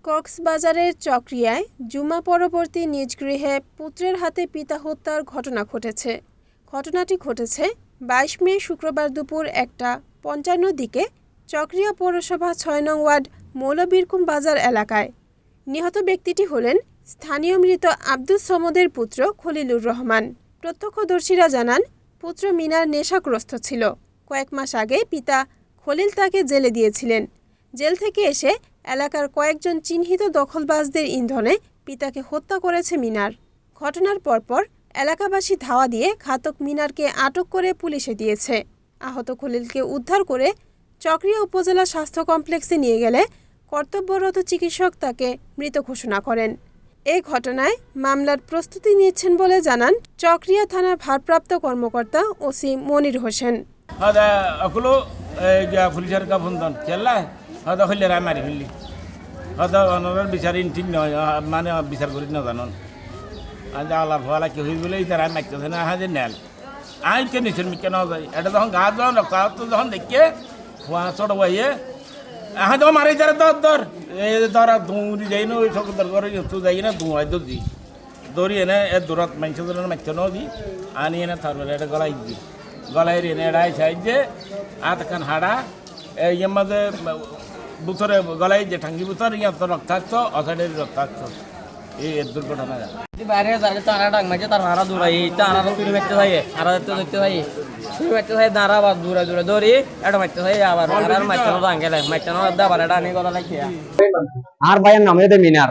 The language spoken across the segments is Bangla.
কক্সবাজারের চকরিয়ায় জুমা পরবর্তী নিজ গৃহে পুত্রের হাতে পিতা হত্যার ঘটনা ঘটেছে। ঘটনাটি ঘটেছে ২২ মে শুক্রবার দুপুর ১:৫৫ দিকে চকরিয়া পৌরসভা ৬ নং ওয়ার্ড মৌলবীরকুম বাজার এলাকায়। নিহত ব্যক্তিটি হলেন স্থানীয় মৃত আব্দুস সমদের পুত্র খলিলুর রহমান। প্রত্যক্ষদর্শীরা জানান, পুত্র মিনার নেশাগ্রস্ত ছিল। কয়েক মাস আগে পিতা খলিল তাকে জেলে দিয়েছিলেন। জেল থেকে এসে এলাকার কয়েকজন চিহ্নিত দখলবাজদের ইন্ধনে পিতাকে হত্যা করেছে মিনার। ঘটনার পরপর এলাকাবাসী ধাওয়া দিয়ে ঘাতক মিনারকে আটক করে পুলিশে দিয়েছে। আহত খলিলকে উদ্ধার করে চকরিয়া উপজেলা স্বাস্থ্য কমপ্লেক্সে নিয়ে গেলে কর্তব্যরত চিকিৎসক তাকে মৃত ঘোষণা করেন। এই ঘটনায় মামলার প্রস্তুতি নিচ্ছেন বলে জানান চকরিয়া থানার ভারপ্রাপ্ত কর্মকর্তা ওসি মনির হোসেন। বিচার ঠিক নয়, মানে বিচার করি না জানুন আল্লাহ ভালা কি হয়ে বলে তারা মারতেছে না হাজে নেল আই কে নিছেন কেন যায় এটা যখন গা যখন রক্ত যখন দেখে ছোট ভাইয়ে হ্যাঁ যখন মারি যারা দর এই ধরা দৌড়ি যাই না ওই সকল করে তো যাই না ধোঁয়াই দৌড়ি দৌড়ি এনে এর দূরত মানুষের জন্য মারতে নদী আনি এনে তারপরে এটা গলাই দিই গলাই এনে এড়াই সাইজে আতখান হাড়া এই মাঝে বুথরে গলাই যে ঠাঙ্গি বুথর ইয়ার তো রক্তাক্ত অসাডের রক্তাক্ত এই দুর্ঘটনা বাইরে যারে টানা ডাক মাঝে তার হারা দৌড়াই টানা ফিরে মারতে থাকে হারা দেখতে থাকে ফিরে মারতে থাকে দাঁড়া আবার দূরে দূরে দৌড়ি এটা মারতে থাকে আবার হারার মারতে গেলে মারতে আবার এটা আনি করা লাগছে। আর ভাইয়ের নাম এদের মিনার,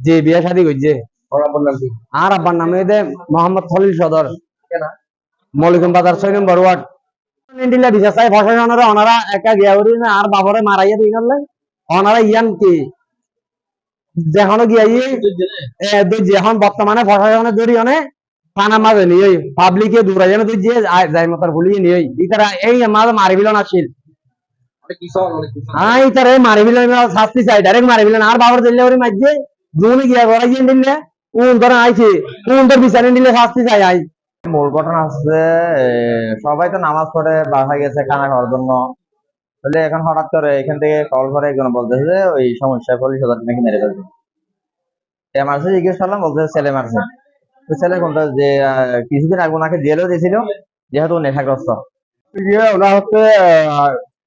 যে বিয়ে শাদী করছে। আর আব্বার নাম এদের মোহাম্মদ খলিল সদর, মৌলিকুম বাজার ৬ নম্বর ওয়ার্ড। ওনারা একা গিয়া করি না আর বাবরে মারাইয়া দিই করলে ওনারা ইয়ান কি যেখানে গিয়ে এখন বর্তমানে প্রশাসনের জড়িয়ে থানা মাঝে নিয়ে পাবলিকে দূরে যেন তুই যে যাই মতার ভুলিয়ে নিয়ে ইতারা এই মাঝে মারি বিলন আসিল ইতারা এই মারি বিলন শাস্তি চাই ডাইরেক্ট মারি বিলন আর বাবর দিলে ওরে মাঝে জুনে গিয়া করাই দিলে কোন ধরে আইছে কোন ধর বিচারে নিলে শাস্তি চাই আই। মূল ঘটনা হচ্ছে সবাই তো নামাজ পড়ে বাসায় গেছে খানা খাওয়ার জন্য, বলে এখন হঠাৎ করে এখান থেকে কল করে একজন বলতেছে যে ওই সমস্যা পুলিশ নাকি মেরে ফেলছে। মারছে জিজ্ঞেস করলাম, বলতেছে ছেলে মারছে। তো ছেলে কোনটা যে কিছুদিন আগে ওনাকে জেলেও দিয়েছিল যেহেতু নেশাগ্রস্ত। ওরা হচ্ছে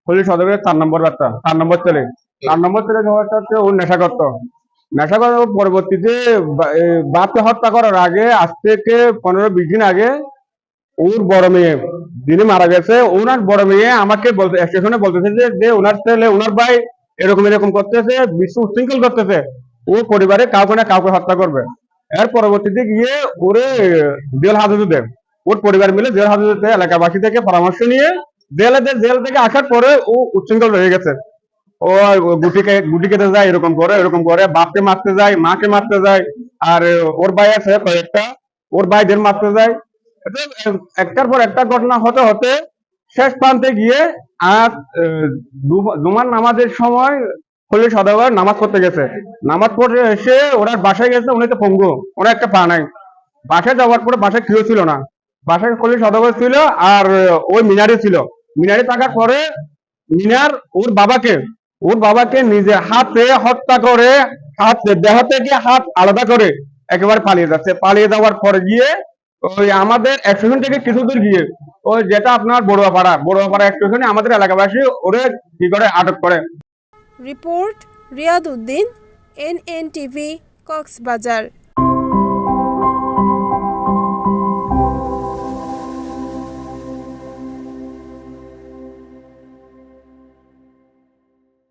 পুলিশ সদরের ৪ নম্বর বাচ্চা, ৪ নম্বর ছেলে। ৪ নম্বর ছেলে হচ্ছে ও নেশাগ্রস্ত। নেশাগ্রস্ত পরবর্তীতে বাপকে হত্যা করার আগে আজ থেকে ১৫-২০ দিন আগে ওর বড় মেয়ে যিনি মারা গেছে, ওনার বড় মেয়ে আমাকে বলতে স্টেশনে বলতেছে যে ওনার ছেলে ওনার ভাই এরকম এরকম করতেছে, বিশ্ব উচ্ছৃঙ্খল করতেছে, ও পরিবারে কাউকে না কাউকে হত্যা করবে। এর পরবর্তীতে গিয়ে ওরে জেল হাজতে দেয়, ওর পরিবার মিলে জেল হাজতে এলাকাবাসী থেকে পরামর্শ নিয়ে জেল থেকে আসার পরে ও উচ্ছৃঙ্খল হয়ে গেছে। ও গুটি কেটে যায়, এরকম করে বাপকে মারতে যায়, মাকে মারতে যায়, আর ওর ভাই আছে কয়েকটা, ওর ভাইদের মারতে যায়। একটার পর একটা ঘটনা হতে হতে শেষ প্রান্তে গিয়ে আর জুমার নামাজের সময় খলিল সদাগর নামাজ পড়তে গেছে। নামাজ পড়ে এসে ওরা বাসায় গেছে, উনি তো পঙ্গু, ওরা একটা পা নাই। বাসায় যাওয়ার পরে বাসায় কেউ ছিল না, বাসায় খলিল সদাগর ছিল আর ওই মিনারে ছিল। মিনারে থাকার পরে মিনার ওর বাবাকে নিজে হাতে হত্যা করে, দেহ থেকে হাত আলাদা করে একেবারে পালিয়ে যাচ্ছে। পালিয়ে যাওয়ার পরে গিয়ে ওই আমাদের স্টেশন থেকে কিছু দূর গিয়ে ওই যেটা আপনার বড়ুয়াপাড়া স্টেশনে আমাদের এলাকাবাসী ওরে কি করে আটক করে। Report Riyad Uddin, NNTV, Cox's Bazar.